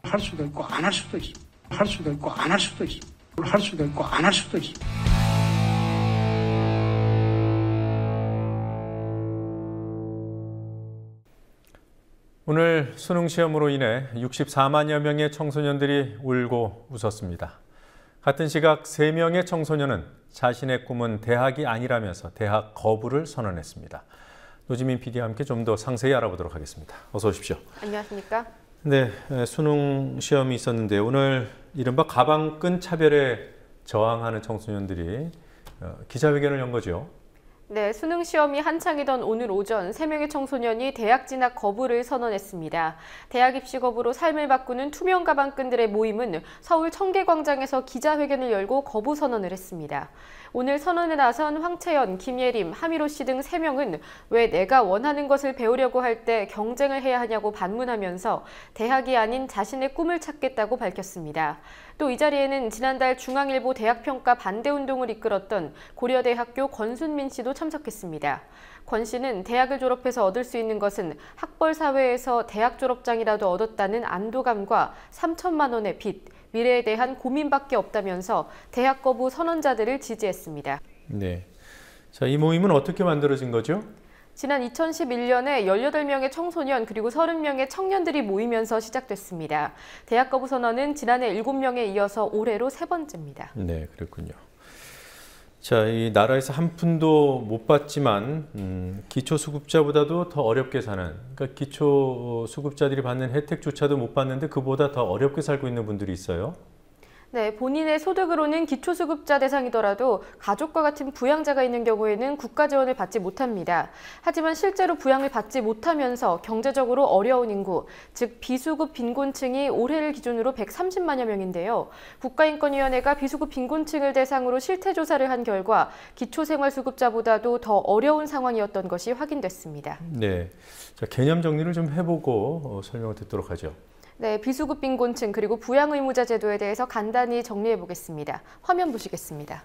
할 수도 있고 안 할 수도 있습니다. 할 수도 있고 안 할 수도 있습니다. 할 수도 있고 안 할 수도 있습니다. 오늘 수능 시험으로 인해 64만여 명의 청소년들이 울고 웃었습니다. 같은 시각 3명의 청소년은 자신의 꿈은 대학이 아니라면서 대학 거부를 선언했습니다. 노지민 PD와 함께 좀 더 상세히 알아보도록 하겠습니다. 어서 오십시오. 안녕하십니까? 네, 수능 시험이 있었는데 오늘 이른바 가방끈 차별에 저항하는 청소년들이 기자회견을 연 거죠. 네, 수능 시험이 한창이던 오늘 오전 3명의 청소년이 대학 진학 거부를 선언했습니다. 대학 입시 거부로 삶을 바꾸는 투명 가방끈들의 모임은 서울 청계광장에서 기자회견을 열고 거부 선언을 했습니다. 오늘 선언에 나선 황채연, 김예림, 하미로 씨 등 3명은 왜 내가 원하는 것을 배우려고 할 때 경쟁을 해야 하냐고 반문하면서 대학이 아닌 자신의 꿈을 찾겠다고 밝혔습니다. 또 이 자리에는 지난달 중앙일보 대학평가 반대운동을 이끌었던 고려대학교 권순민 씨도 참석했습니다. 권 씨는 대학을 졸업해서 얻을 수 있는 것은 학벌 사회에서 대학 졸업장이라도 얻었다는 안도감과 3천만 원의 빚, 미래에 대한 고민밖에 없다면서 대학 거부 선언자들을 지지했습니다. 네, 자, 이 모임은 어떻게 만들어진 거죠? 지난 2011년에 18명의 청소년 그리고 30명의 청년들이 모이면서 시작됐습니다. 대학 거부 선언은 지난해 7명에 이어서 올해로 3번째입니다. 네, 그렇군요. 자, 이 나라에서 한 푼도 못 받지만 기초수급자보다도 더 어렵게 사는, 그러니까 기초수급자들이 받는 혜택조차도 못 받는데 그보다 더 어렵게 살고 있는 분들이 있어요. 네, 본인의 소득으로는 기초수급자 대상이더라도 가족과 같은 부양자가 있는 경우에는 국가 지원을 받지 못합니다. 하지만 실제로 부양을 받지 못하면서 경제적으로 어려운 인구, 즉 비수급 빈곤층이 올해를 기준으로 130만여 명인데요. 국가인권위원회가 비수급 빈곤층을 대상으로 실태조사를 한 결과 기초생활수급자보다도 더 어려운 상황이었던 것이 확인됐습니다. 네, 자, 개념 정리를 좀 해보고 설명을 듣도록 하죠. 네, 비수급 빈곤층 그리고 부양의무자 제도에 대해서 간단히 정리해 보겠습니다. 화면 보시겠습니다.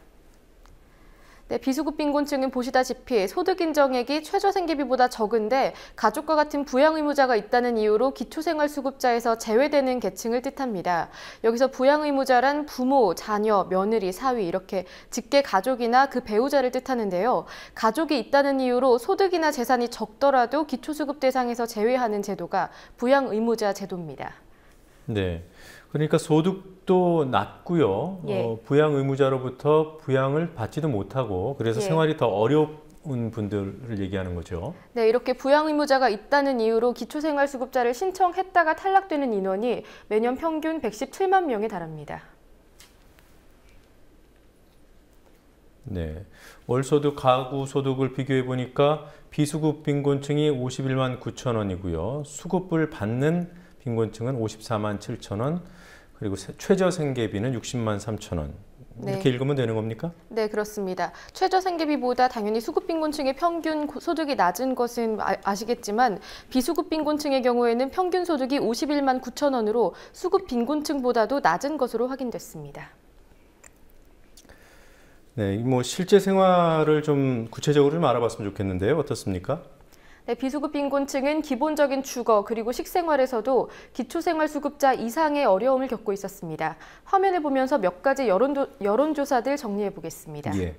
네, 비수급 빈곤층은 보시다시피 소득 인정액이 최저생계비보다 적은데 가족과 같은 부양의무자가 있다는 이유로 기초생활수급자에서 제외되는 계층을 뜻합니다. 여기서 부양의무자란 부모, 자녀, 며느리, 사위 이렇게 직계 가족이나 그 배우자를 뜻하는데요. 가족이 있다는 이유로 소득이나 재산이 적더라도 기초수급 대상에서 제외하는 제도가 부양의무자 제도입니다. 네, 그러니까 소득도 낮고요. 예. 부양 의무자로부터 부양을 받지도 못하고 그래서 예. 생활이 더 어려운 분들을 얘기하는 거죠. 네, 이렇게 부양 의무자가 있다는 이유로 기초생활수급자를 신청했다가 탈락되는 인원이 매년 평균 117만 명에 달합니다. 네, 월소득, 가구 소득을 비교해 보니까 비수급 빈곤층이 51만 9천 원이고요. 수급을 받는 빈곤층은 54만 7천 원, 그리고 최저생계비는 60만 3천 원. 이렇게 네. 읽으면 되는 겁니까? 네, 그렇습니다. 최저생계비보다 당연히 수급빈곤층의 평균 소득이 낮은 것은 아시겠지만 비수급빈곤층의 경우에는 평균 소득이 51만 9천 원으로 수급빈곤층보다도 낮은 것으로 확인됐습니다. 네, 뭐 실제 생활을 좀 구체적으로 좀 알아봤으면 좋겠는데요. 어떻습니까? 네, 비수급 빈곤층은 기본적인 주거 그리고 식생활에서도 기초생활수급자 이상의 어려움을 겪고 있었습니다. 화면을 보면서 몇 가지 여론조사들 정리해 보겠습니다. 예.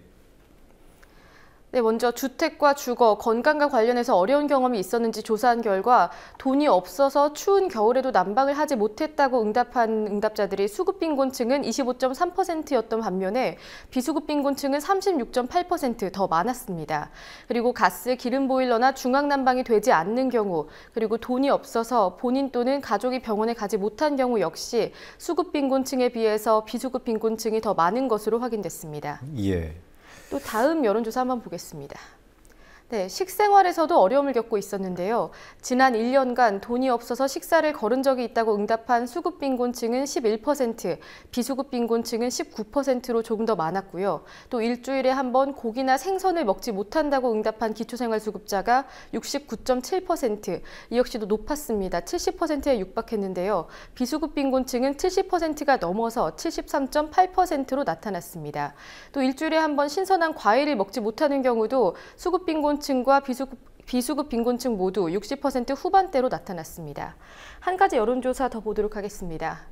네, 먼저 주택과 주거, 건강과 관련해서 어려운 경험이 있었는지 조사한 결과 돈이 없어서 추운 겨울에도 난방을 하지 못했다고 응답한 응답자들이 수급빈곤층은 25.3%였던 반면에 비수급빈곤층은 36.8% 더 많았습니다. 그리고 가스, 기름 보일러나 중앙난방이 되지 않는 경우, 그리고 돈이 없어서 본인 또는 가족이 병원에 가지 못한 경우 역시 수급빈곤층에 비해서 비수급빈곤층이 더 많은 것으로 확인됐습니다. 예. 또 다음 여론조사 한번 보겠습니다. 네, 식생활에서도 어려움을 겪고 있었는데요. 지난 1년간 돈이 없어서 식사를 거른 적이 있다고 응답한 수급빈곤층은 11%, 비수급빈곤층은 19%로 조금 더 많았고요. 또 일주일에 한 번 고기나 생선을 먹지 못한다고 응답한 기초생활수급자가 69.7%, 이 역시도 높았습니다. 70%에 육박했는데요. 비수급빈곤층은 70%가 넘어서 73.8%로 나타났습니다. 또 일주일에 한 번 신선한 과일을 먹지 못하는 경우도 수급빈곤층과 비수급 빈곤층 모두 60% 후반대로 나타났습니다. 한 가지 여론조사 더 보도록 하겠습니다.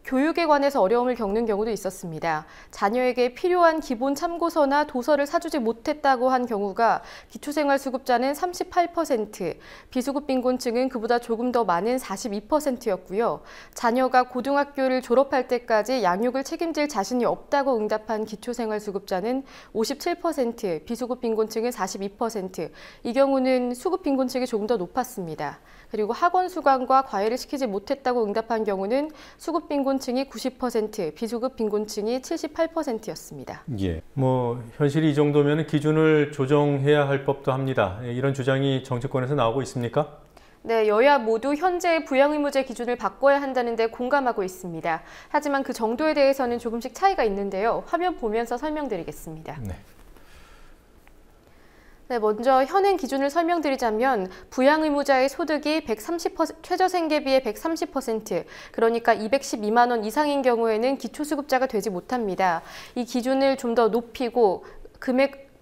교육에 관해서 어려움을 겪는 경우도 있었습니다. 자녀에게 필요한 기본 참고서나 도서를 사주지 못했다고 한 경우가 기초생활수급자는 38%, 비수급빈곤층은 그보다 조금 더 많은 42%였고요. 자녀가 고등학교를 졸업할 때까지 양육을 책임질 자신이 없다고 응답한 기초생활수급자는 57%, 비수급빈곤층은 42%, 이 경우는 수급빈곤층이 조금 더 높았습니다. 그리고 학원 수강과 과외를 시키지 못했다고 응답한 경우는 수급빈곤층이 90%, 비수급 빈곤층이 78%였습니다. 예, 뭐 현실이 이 정도면 기준을 조정해야 할 법도 합니다. 이런 주장이 정치권에서 나오고 있습니까? 네, 여야 모두 현재의 부양의무제 기준을 바꿔야 한다는 데 공감하고 있습니다. 하지만 그 정도에 대해서는 조금씩 차이가 있는데요. 화면 보면서 설명드리겠습니다. 네. 네, 먼저 현행 기준을 설명드리자면 부양의무자의 소득이 130% 최저생계비의 130%, 그러니까 212만 원 이상인 경우에는 기초수급자가 되지 못합니다. 이 기준을 좀 더 높이고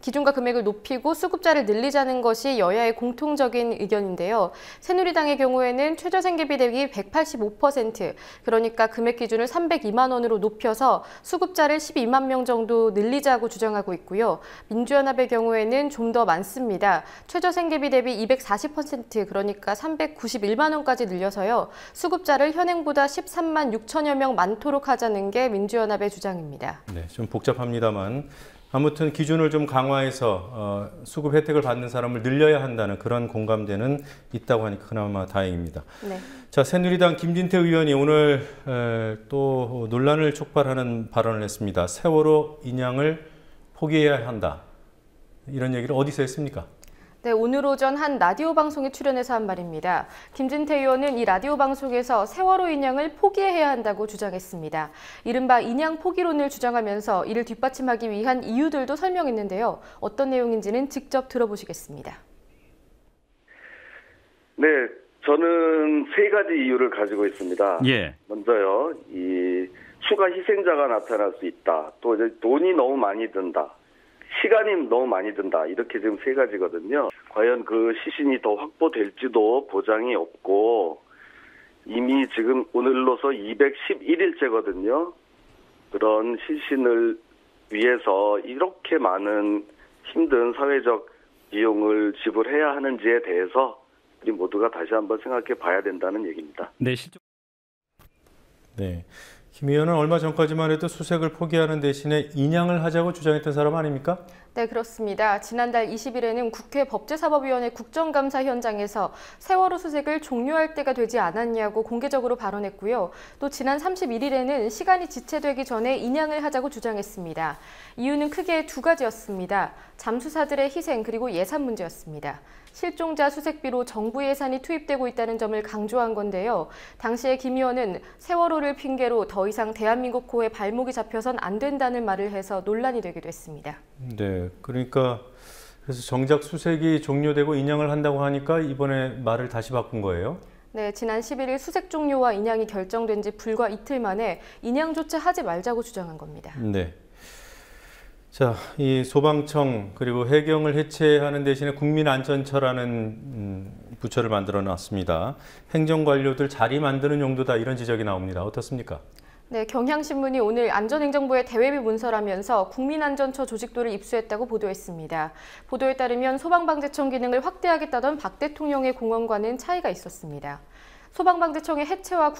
기준과 금액을 높이고 수급자를 늘리자는 것이 여야의 공통적인 의견인데요. 새누리당의 경우에는 최저생계비 대비 185%, 그러니까 금액 기준을 302만 원으로 높여서 수급자를 12만 명 정도 늘리자고 주장하고 있고요. 민주연합의 경우에는 좀 더 많습니다. 최저생계비 대비 240%, 그러니까 391만 원까지 늘려서요. 수급자를 현행보다 13만 6천여 명 많도록 하자는 게 민주연합의 주장입니다. 네, 좀 복잡합니다만 아무튼 기준을 좀 강화해서 수급 혜택을 받는 사람을 늘려야 한다는 그런 공감대는 있다고 하니까 그나마 다행입니다. 네. 자, 새누리당 김진태 의원이 오늘 또 논란을 촉발하는 발언을 했습니다. 세월호 인양을 포기해야 한다. 이런 얘기를 어디서 했습니까? 네, 오늘 오전 한 라디오 방송에 출연해서 한 말입니다. 김진태 의원은 이 라디오 방송에서 세월호 인양을 포기해야 한다고 주장했습니다. 이른바 인양 포기론을 주장하면서 이를 뒷받침하기 위한 이유들도 설명했는데요. 어떤 내용인지는 직접 들어보시겠습니다. 네, 저는 세 가지 이유를 가지고 있습니다. 예. 먼저요, 이 추가 희생자가 나타날 수 있다. 또 이제 돈이 너무 많이 든다. 시간이 너무 많이 든다. 이렇게 지금 세 가지거든요. 과연 그 시신이 더 확보될지도 보장이 없고 이미 지금 오늘로서 211일째거든요. 그런 시신을 위해서 이렇게 많은 힘든 사회적 비용을 지불해야 하는지에 대해서 우리 모두가 다시 한번 생각해 봐야 된다는 얘기입니다. 네, 네. 김 의원은 얼마 전까지만 해도 수색을 포기하는 대신에 인양을 하자고 주장했던 사람 아닙니까? 네, 그렇습니다. 지난달 20일에는 국회 법제사법위원회 국정감사 현장에서 세월호 수색을 종료할 때가 되지 않았냐고 공개적으로 발언했고요. 또 지난 31일에는 시간이 지체되기 전에 인양을 하자고 주장했습니다. 이유는 크게 두 가지였습니다. 잠수사들의 희생 그리고 예산 문제였습니다. 실종자 수색비로 정부 예산이 투입되고 있다는 점을 강조한 건데요. 당시에 김 의원은 세월호를 핑계로 더 이상 대한민국 호에 발목이 잡혀선 안 된다는 말을 해서 논란이 되기도 했습니다. 네, 그러니까 그래서 정작 수색이 종료되고 인양을 한다고 하니까 이번에 말을 다시 바꾼 거예요? 네, 지난 11일 수색 종료와 인양이 결정된 지 불과 이틀 만에 인양조차 하지 말자고 주장한 겁니다. 네. 자, 이 소방청 그리고 해경을 해체하는 대신에 국민안전처라는 부처를 만들어 놨습니다. 행정관료들 자리 만드는 용도다 이런 지적이 나옵니다. 어떻습니까? 네, 경향신문이 오늘 안전행정부에 대외비 문서라면서 국민안전처 조직도를 입수했다고 보도했습니다. 보도에 따르면 소방방재청 기능을 확대하겠다던 박 대통령의 공언과는 차이가 있었습니다. 소방방재청의 해체와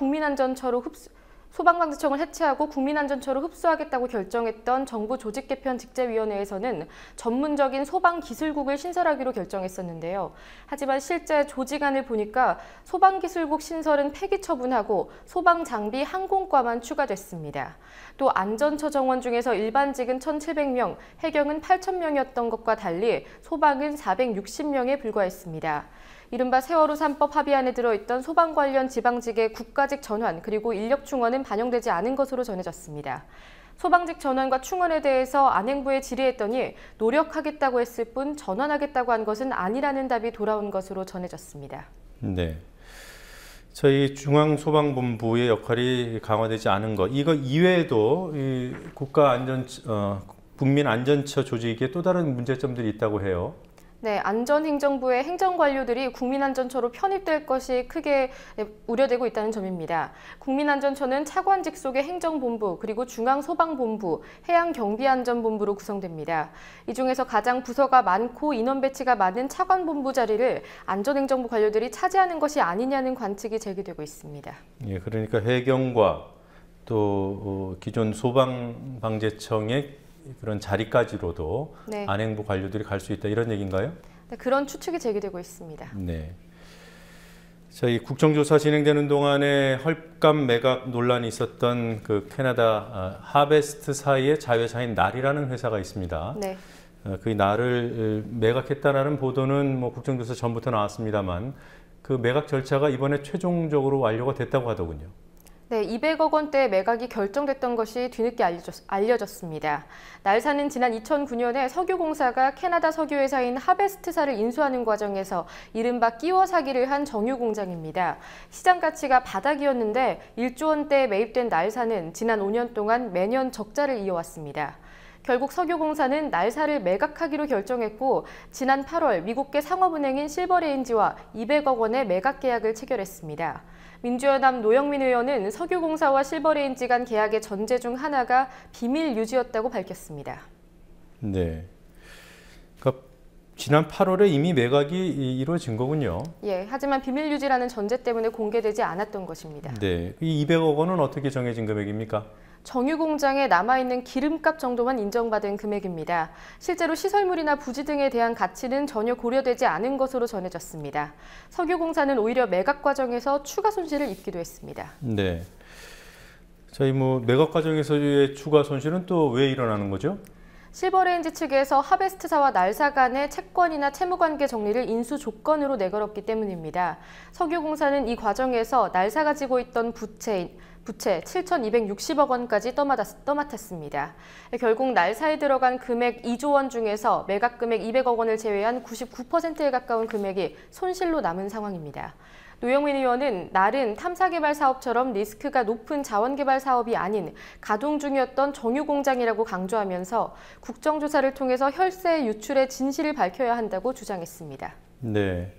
소방방재청을 해체하고 국민안전처로 흡수하겠다고 결정했던 정부 조직개편직제위원회에서는 전문적인 소방기술국을 신설하기로 결정했었는데요. 하지만 실제 조직안을 보니까 소방기술국 신설은 폐기 처분하고 소방장비 항공과만 추가됐습니다. 또 안전처 정원 중에서 일반직은 1,700명, 해경은 8,000명이었던 것과 달리 소방은 460명에 불과했습니다. 이른바 세월호 3법 합의안에 들어있던 소방 관련 지방직의 국가직 전환 그리고 인력 충원은 반영되지 않은 것으로 전해졌습니다. 소방직 전환과 충원에 대해서 안행부에 질의했더니 노력하겠다고 했을 뿐 전환하겠다고 한 것은 아니라는 답이 돌아온 것으로 전해졌습니다. 네. 저희 중앙소방본부의 역할이 강화되지 않은 것, 이거 이외에도 이 국민안전처 조직에 또 다른 문제점들이 있다고 해요. 네, 안전행정부의 행정관료들이 국민안전처로 편입될 것이 크게 우려되고 있다는 점입니다. 국민안전처는 차관직 속의 행정본부, 그리고 중앙소방본부, 해양경비안전본부로 구성됩니다. 이 중에서 가장 부서가 많고 인원 배치가 많은 차관본부 자리를 안전행정부 관료들이 차지하는 것이 아니냐는 관측이 제기되고 있습니다. 예, 그러니까 해경과 또 기존 소방방재청의 그런 자리까지로도 네. 안행부 관료들이 갈 수 있다 이런 얘기인가요? 네, 그런 추측이 제기되고 있습니다. 네. 자, 이 국정조사 진행되는 동안에 헐값 매각 논란이 있었던 그 캐나다 하베스트사의 자회사인 날이라는 회사가 있습니다. 네. 그 날을 매각했다라는 보도는 뭐 국정조사 전부터 나왔습니다만 그 매각 절차가 이번에 최종적으로 완료가 됐다고 하더군요. 네, 200억 원대 매각이 결정됐던 것이 뒤늦게 알려졌습니다. 날사는 지난 2009년에 석유공사가 캐나다 석유회사인 하베스트사를 인수하는 과정에서 이른바 끼워 사기를 한 정유공장입니다. 시장 가치가 바닥이었는데 1조 원대에 매입된 날사는 지난 5년 동안 매년 적자를 이어왔습니다. 결국 석유공사는 날사를 매각하기로 결정했고 지난 8월 미국계 상업은행인 실버레인지와 200억 원의 매각 계약을 체결했습니다. 민주연합 노영민 의원은 석유공사와 실버레인지 간 계약의 전제 중 하나가 비밀 유지였다고 밝혔습니다. 네, 그러니까 지난 8월에 이미 매각이 이루어진 거군요. 예, 하지만 비밀 유지라는 전제 때문에 공개되지 않았던 것입니다. 네, 이 200억 원은 어떻게 정해진 금액입니까? 정유 공장에 남아있는 기름값 정도만 인정받은 금액입니다. 실제로 시설물이나 부지 등에 대한 가치는 전혀 고려되지 않은 것으로 전해졌습니다. 석유공사는 오히려 매각 과정에서 추가 손실을 입기도 했습니다. 네. 저희 매각 과정에서의 추가 손실은 또 왜 일어나는 거죠? 실버레인지 측에서 하베스트사와 날사 간의 채권이나 채무관계 정리를 인수 조건으로 내걸었기 때문입니다. 석유공사는 이 과정에서 날사가 지고 있던 부채 7,260억 원까지 떠맡았습니다. 결국 날사에 들어간 금액 2조 원 중에서 매각 금액 200억 원을 제외한 99%에 가까운 금액이 손실로 남은 상황입니다. 노영민 의원은 날은 탐사개발 사업처럼 리스크가 높은 자원개발 사업이 아닌 가동 중이었던 정유공장이라고 강조하면서 국정조사를 통해서 혈세 유출의 진실을 밝혀야 한다고 주장했습니다. 네.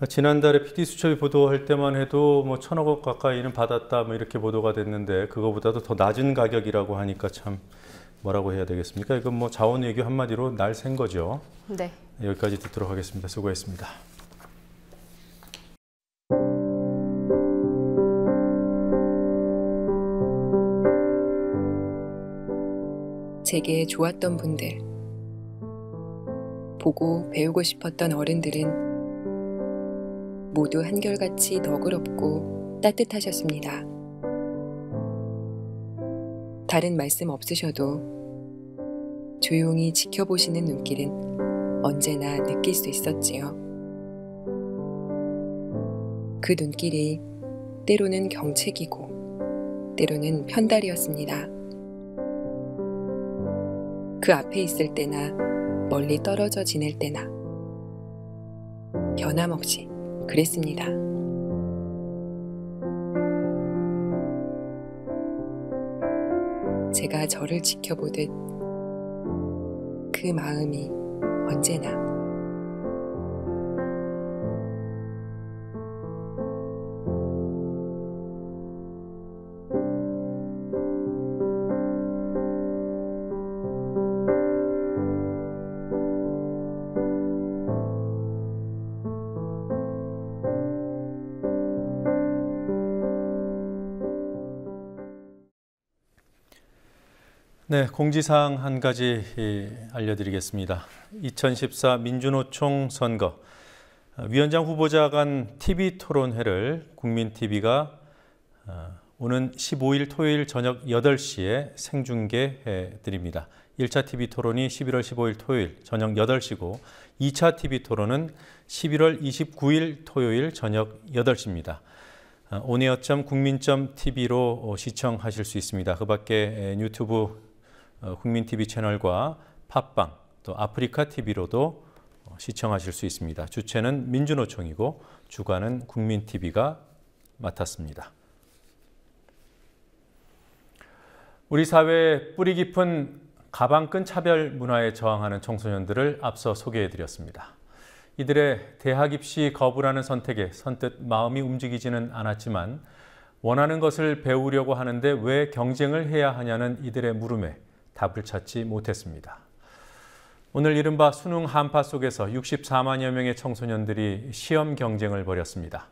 지난달에 PD수첩이 보도할 때만 해도 1,000억 원 가까이는 받았다 이렇게 보도가 됐는데 그거보다도 더 낮은 가격이라고 하니까 참 뭐라고 해야 되겠습니까? 이건 자원 외교 한마디로 날 샌 거죠. 네. 여기까지 듣도록 하겠습니다. 수고했습니다. 제게 좋았던 분들, 보고 배우고 싶었던 어른들은 모두 한결같이 너그럽고 따뜻하셨습니다. 다른 말씀 없으셔도 조용히 지켜보시는 눈길은 언제나 느낄 수 있었지요. 그 눈길이 때로는 경책이고 때로는 편달이었습니다. 그 앞에 있을 때나 멀리 떨어져 지낼 때나 변함없이 그랬습니다. 제가 저를 지켜보듯 그 마음이 언제나 네, 공지사항 한 가지 알려드리겠습니다. 2014 민주노총 선거 위원장 후보자 간 TV토론회를 국민TV가 오는 15일 토요일 저녁 8시에 생중계해 드립니다. 1차 TV토론이 11월 15일 토요일 저녁 8시고 2차 TV토론은 11월 29일 토요일 저녁 8시입니다. onAir.국민.tv로 시청하실 수 있습니다. 그 밖에 유튜브 국민TV 채널과 팟빵, 또 아프리카TV로도 시청하실 수 있습니다. 주최는 민주노총이고 주관은 국민TV가 맡았습니다. 우리 사회의 뿌리 깊은 가방끈 차별 문화에 저항하는 청소년들을 앞서 소개해드렸습니다. 이들의 대학 입시 거부라는 선택에 선뜻 마음이 움직이지는 않았지만 원하는 것을 배우려고 하는데 왜 경쟁을 해야 하냐는 이들의 물음에 답을 찾지 못했습니다. 오늘 이른바 수능 한파 속에서 64만여 명의 청소년들이 시험 경쟁을 벌였습니다.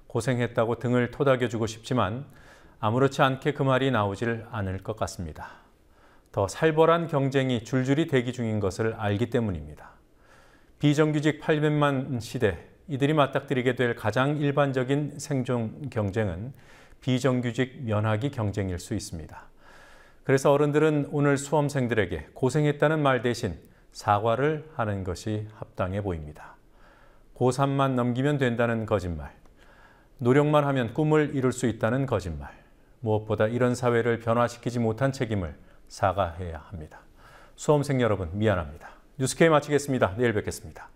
고생했다고 등을 토닥여주고 싶지만 아무렇지 않게 그 말이 나오질 않을 것 같습니다. 더 살벌한 경쟁이 줄줄이 대기 중인 것을 알기 때문입니다. 비정규직 800만 시대, 이들이 맞닥뜨리게 될 가장 일반적인 생존 경쟁은 비정규직 면하기 경쟁일 수 있습니다. 그래서 어른들은 오늘 수험생들에게 고생했다는 말 대신 사과를 하는 것이 합당해 보입니다. 고3만 넘기면 된다는 거짓말, 노력만 하면 꿈을 이룰 수 있다는 거짓말, 무엇보다 이런 사회를 변화시키지 못한 책임을 사과해야 합니다. 수험생 여러분 미안합니다. 뉴스K 마치겠습니다. 내일 뵙겠습니다.